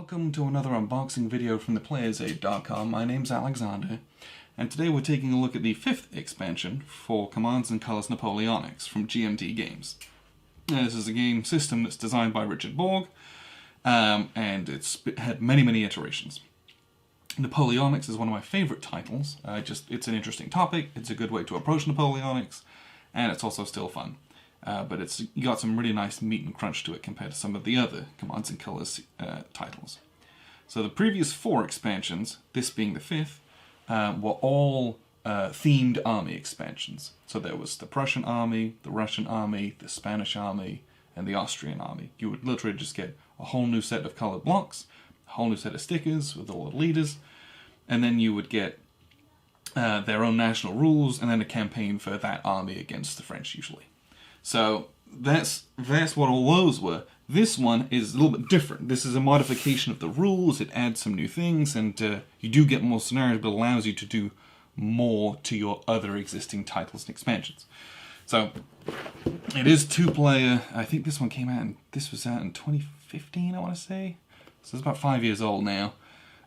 Welcome to another unboxing video from theplayersaid.com. My name's Alexander, and today we're taking a look at the 5th expansion for Commands and Colors Napoleonics from GMT Games. This is a game system that's designed by Richard Borg, and it's had many iterations. Napoleonics is one of my favourite titles. It's an interesting topic, it's a good way to approach Napoleonics, and it's also still fun. But it's got some really nice meat and crunch to it compared to some of the other Commands and Colors titles. So the previous 4 expansions, this being the 5th, were all themed army expansions. So there was the Prussian army, the Russian army, the Spanish army, and the Austrian army. You would literally just get a whole new set of colored blocks, a whole new set of stickers with all the leaders, and then you would get their own national rules, and then a campaign for that army against the French usually. So that's what all those were. This one is a little bit different. This is a modification of the rules. It adds some new things, and you do get more scenarios, but allows you to do more to your other existing titles and expansions. So it is 2-player. I think this one came out, this was out in 2015, I want to say. So it's about 5 years old now.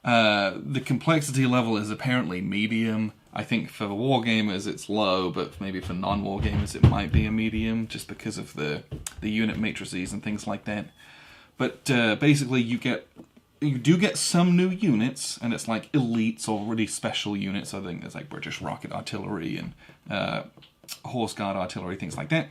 The complexity level is apparently medium. I think for the wargamers it's low, but maybe for non-wargamers it might be a medium, just because of the unit matrices and things like that. But basically you do get some new units, and it's like elites or really special units. I think there's like British rocket artillery and horse guard artillery, things like that.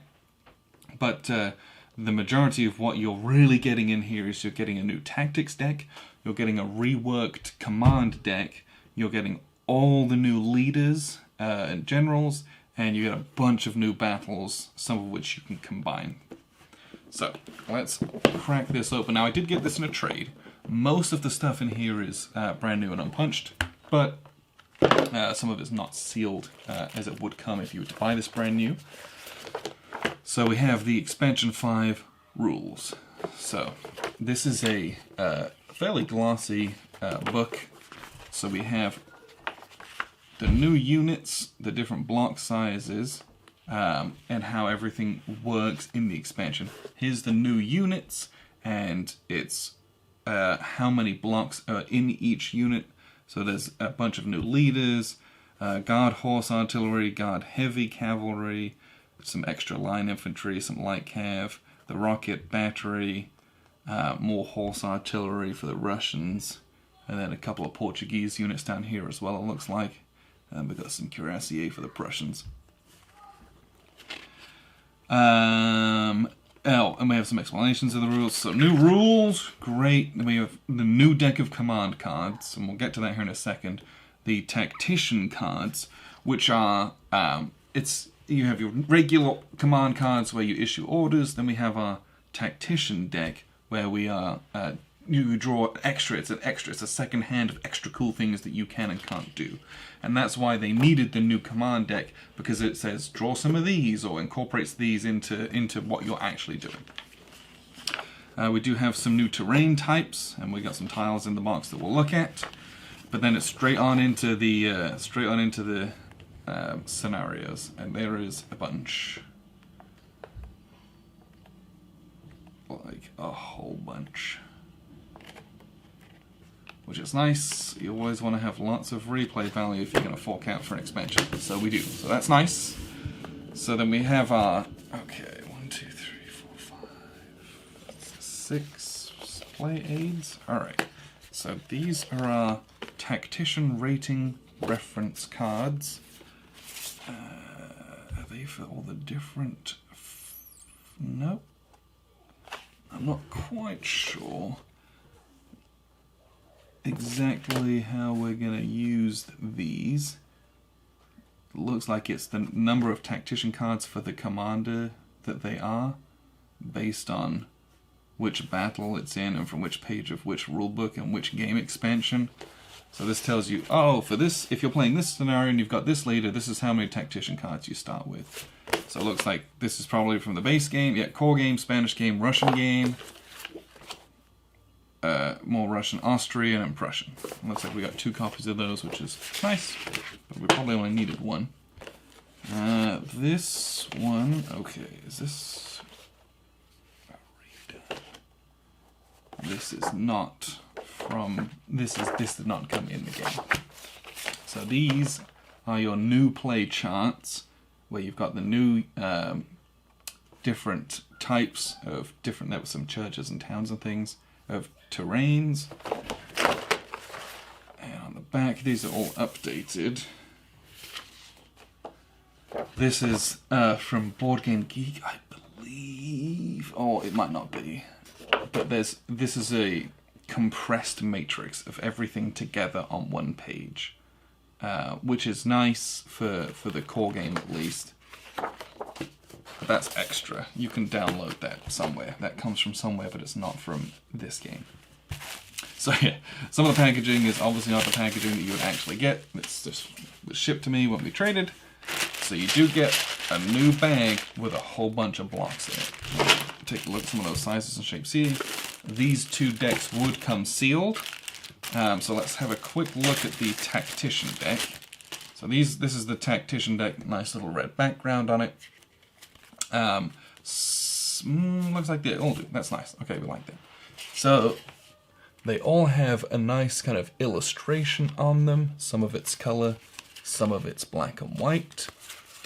But the majority of what you're really getting in here is you're getting a new tactics deck, you're getting a reworked command deck, you're getting all the new leaders and generals, and you get a bunch of new battles, some of which you can combine. So, let's crack this open. Now, I did get this in a trade. Most of the stuff in here is brand new and unpunched, but some of it's not sealed as it would come if you were to buy this brand new. So we have the Expansion 5 rules. So, this is a fairly glossy book. So we have the new units, the different block sizes, and how everything works in the expansion. Here's the new units, and it's how many blocks are in each unit. So there's a bunch of new leaders, guard horse artillery, guard heavy cavalry, some extra line infantry, some light cav, the rocket battery, more horse artillery for the Russians, and then a couple of Portuguese units down here as well, it looks like. And we've got some cuirassier for the Prussians. And we have some explanations of the rules. So new rules, great. We have the new deck of command cards, and we'll get to that here in a second. The Tactician Cards, which are, you have your regular command cards where you issue orders, then we have our Tactician Deck, where we are, you draw extra, it's a second hand of extra cool things that you can and can't do. And that's why they needed the new command deck, because it says draw some of these, or incorporates these into what you're actually doing. We do have some new terrain types, and we got some tiles in the box that we'll look at. But then it's straight on into the scenarios, and there is a bunch. Like a whole bunch. Which is nice. You always want to have lots of replay value if you're going to fork out for an expansion. So we do. So that's nice. So then we have our, okay, 1, 2, 3, 4, 5, 6 play aids. Alright. So these are our Tactician rating reference cards. Are they for all the different... Nope. I'm not quite sure exactly how we're going to use these. It looks like it's the number of tactician cards for the commander that they are, based on which battle it's in and from which page of which rulebook and which game expansion. So this tells you, oh, for this, if you're playing this scenario and you've got this leader, this is how many tactician cards you start with. So it looks like this is probably from the base game, yeah, core game, Spanish game, Russian game, more Russian, Austrian, and Prussian. Looks like we got 2 copies of those, which is nice, but we probably only needed 1. This one, okay, is this... This is not from this did not come in the game. So these are your new play charts, where you've got the new different types of different, there were some churches and towns and things, of terrains. And on the back, these are all updated. This is from Board Game Geek, I believe, or it might not be. But this is a compressed matrix of everything together on one page, which is nice for the core game at least. But that's extra. You can download that somewhere. That comes from somewhere, but it's not from this game. So yeah, some of the packaging is obviously not the packaging that you would actually get. It's just was shipped to me when we traded. So you do get a new bag with a whole bunch of blocks in it. Take a look at some of those sizes and shapes here. These two decks would come sealed. So let's have a quick look at the Tactician Deck. So this is the Tactician Deck, nice little red background on it. Looks like they all do. That's nice. Okay, we like that. So they all have a nice kind of illustration on them. Some of it's color, some of it's black and white.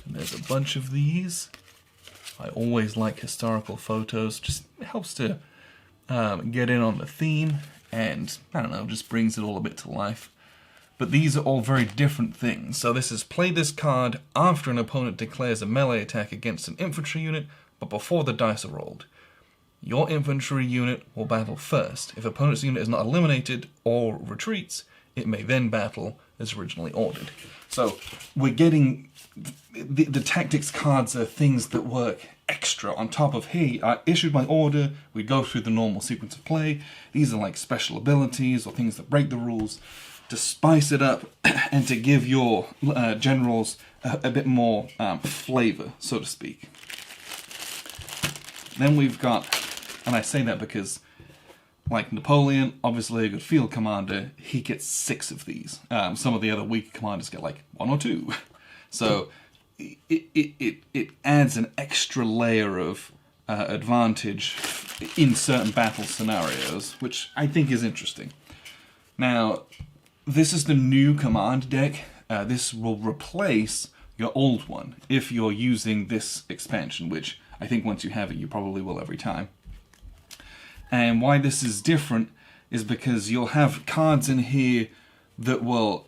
And there's a bunch of these. I always like historical photos. Just helps to get in on the theme, and I don't know, just brings it all a bit to life. But these are all very different things. So this is play this card after an opponent declares a melee attack against an infantry unit, but before the dice are rolled. Your infantry unit will battle first. If opponent's unit is not eliminated or retreats, it may then battle as originally ordered. So we're getting the tactics cards are things that work extra on top of, hey, I issued my order, we go through the normal sequence of play. These are like special abilities or things that break the rules to spice it up and to give your generals a bit more flavor, so to speak. Then we've got, and I say that because like Napoleon, obviously a good field commander, he gets 6 of these. Some of the other weaker commanders get like 1 or 2. So it adds an extra layer of advantage in certain battle scenarios, which I think is interesting. Now, this is the new command deck. This will replace your old one if you're using this expansion, which I think once you have it, you probably will every time. And why this is different is because you'll have cards in here that will,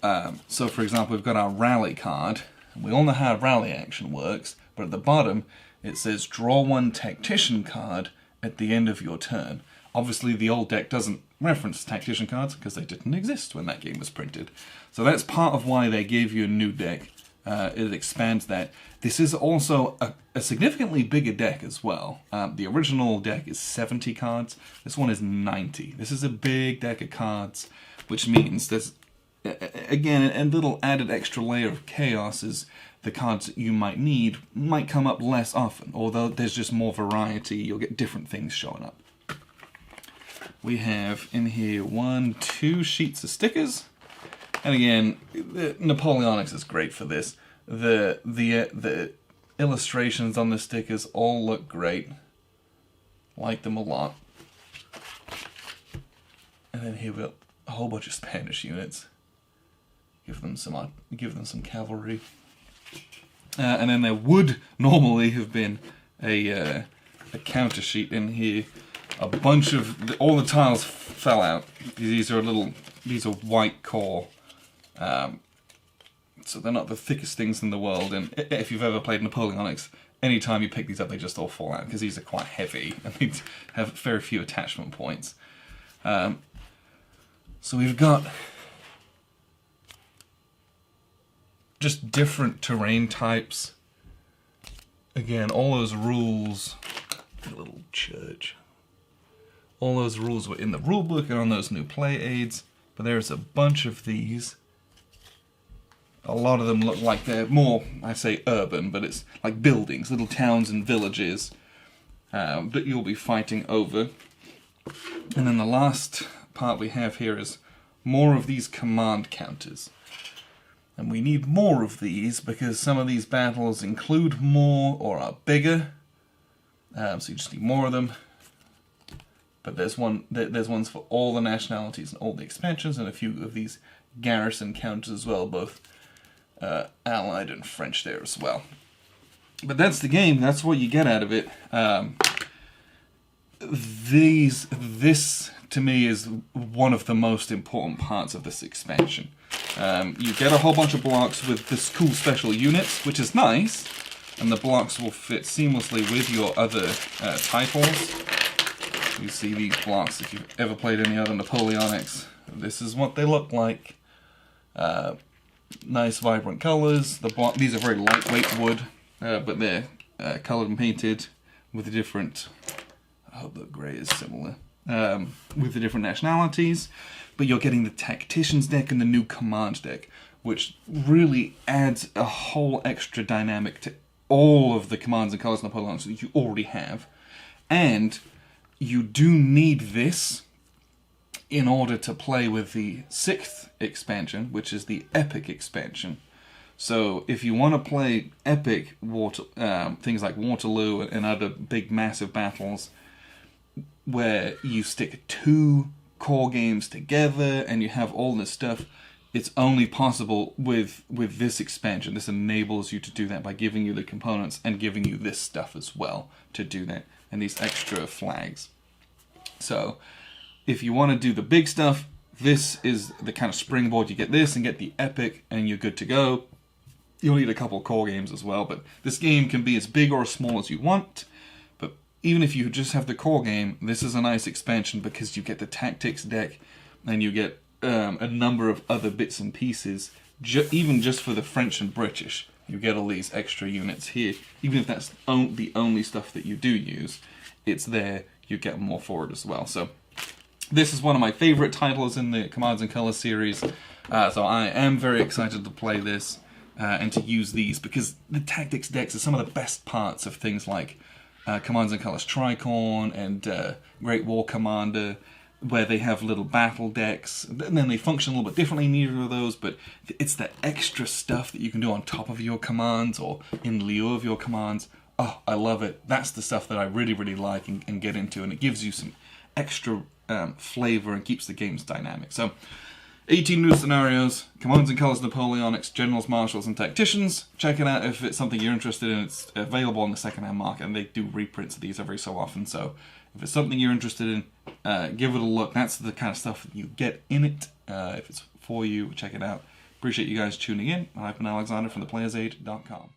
so for example, we've got our rally card. We all know how rally action works, but at the bottom it says draw 1 tactician card at the end of your turn. Obviously the old deck doesn't reference tactician cards because they didn't exist when that game was printed. So that's part of why they gave you a new deck. It expands that. This is also a significantly bigger deck as well. The original deck is 70 cards. This one is 90. This is a big deck of cards, which means there's, again, a little added extra layer of chaos is the cards that you might need might come up less often, although there's just more variety. You'll get different things showing up. We have in here 2 sheets of stickers. And again, Napoleonics is great for this. The illustrations on the stickers all look great. Like them a lot. And then here we've got a whole bunch of Spanish units. Give them some cavalry. And then there would normally have been a counter sheet in here. A bunch of all the tiles fell out. These are white core. So they're not the thickest things in the world, and if you've ever played Napoleonics, anytime you pick these up they just all fall out, because these are quite heavy, and they have very few attachment points. So we've got just different terrain types. Again, all those rules, a little church. All those rules were in the rulebook and on those new play aids, but there's a bunch of these. A lot of them look like they're more, I say urban, but it's like buildings, little towns and villages that you'll be fighting over. And then the last part we have here is more of these command counters. And we need more of these because some of these battles include more or are bigger. So you just need more of them. but there's ones for all the nationalities and all the expansions, and a few of these garrison counters as well, both Allied and French there as well. But that's the game. That's what you get out of it. This to me is one of the most important parts of this expansion. You get a whole bunch of blocks with this cool special units, which is nice, and the blocks will fit seamlessly with your other titles. You see these blocks if you've ever played any other Napoleonics. This is what they look like. Nice vibrant colors. These are very lightweight wood, but they're colored and painted with the different... I hope the grey is similar. With the different nationalities. But you're getting the Tacticians deck and the new Command deck, which really adds a whole extra dynamic to all of the commands and colors Napoleonics that you already have. And you do need this in order to play with the 6th expansion, which is the Epic expansion. So if you want to play epic things like Waterloo and other big massive battles where you stick 2 core games together and you have all this stuff, it's only possible with this expansion. This enables you to do that by giving you the components and giving you this stuff as well to do that, and these extra flags. So if you want to do the big stuff, this is the kind of springboard. You get this and get the epic and you're good to go. You'll need a couple core games as well, but this game can be as big or as small as you want. But even if you just have the core game, this is a nice expansion because you get the tactics deck and you get a number of other bits and pieces, even just for the French and British. You get all these extra units here. Even if that's the only stuff that you do use, it's there. You get more for it as well. So this is one of my favorite titles in the Commands and Colors series. So I am very excited to play this and to use these, because the tactics decks are some of the best parts of things like Commands and Colors Tricorn and Great War Commander, where they have little battle decks, and then they function a little bit differently in either of those, but it's the extra stuff that you can do on top of your commands or in lieu of your commands. Oh, I love it. That's the stuff that I really, really like and get into, and it gives you some extra flavor and keeps the games dynamic. So, 18 new scenarios, Commands and Colors Napoleonics, Generals, Marshals, and Tacticians. Check it out if it's something you're interested in. It's available on the second-hand market, and they do reprints of these every so often, so if it's something you're interested in, give it a look. That's the kind of stuff that you get in it. If it's for you, check it out. Appreciate you guys tuning in. I've been Alexander from theplayersaid.com.